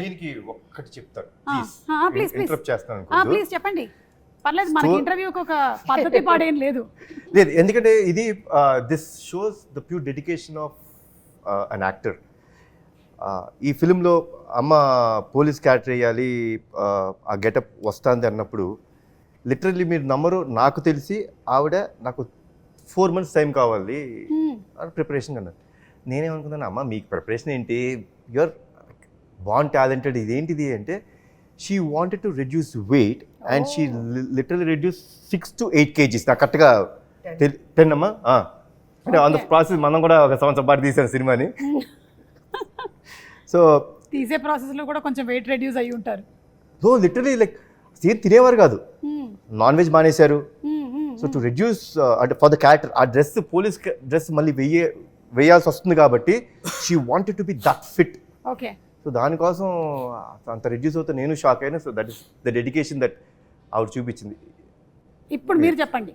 దీనికి ఒక్కటి చెప్తాను ప్లీజ్ ఇంటరప్ట్ చేస్తాను ప్లీజ్ చెప్పండి, పర్లేదు, మనకి ఇంటర్వ్యూకి ఒక పద్ధతి పాడేం లేదు. లేదు, ఎందుకంటే ఇది this shows the pure dedication of an actor. ఈ ఫిలింలో అమ్మ పోలీస్ క్యారెక్టర్ వేయాలి, ఆ గెటప్ వస్తుంది అన్నప్పుడు లిటరల్లీ మీరు నమ్మరు, నాకు తెలిసి ఆవిడ నాకు 4 months టైం కావాలి ప్రిపరేషన్ అన్నారు. నేనేమనుకున్నాను, అమ్మ మీకు ప్రిపరేషన్ ఏంటి, యూఆర్ బాన్ టాలెంటెడ్, ఇదేంటిది అంటే she wanted to reduce weight and she literally reduce 6 to 8 kgs. నాకు కరెక్ట్గా 10 అమ్మా. అంటే ఆన్ ద ప్రాసెస్ మనం కూడా ఒక సంవత్సరం పాటు తీసాను సినిమాని. సో తీసే ప్రాసెస్లో కూడా కొంచెం వెయిట్ రెడ్యూస్ అయ్యి ఉంటారు. సో లిటరలీ లైక్ సీన్ తినేవారు కాదు, నాన్ వెజ్ మానేశారు. సో టు రెడ్యూస్ అంటే ఫర్ ద క్యారెక్టర్ ఆ డ్రెస్, పోలీస్ డ్రెస్ మళ్ళీ వేయాల్సి వస్తుంది కాబట్టి she wanted to be that fit. Okay. So దానికోసం అంత రెడ్యూస్ అవుతే నేను షాక్ అయినా. So that is the dedication that ఆవిడ చూపించింది. ఇప్పుడు మీరు చెప్పండి,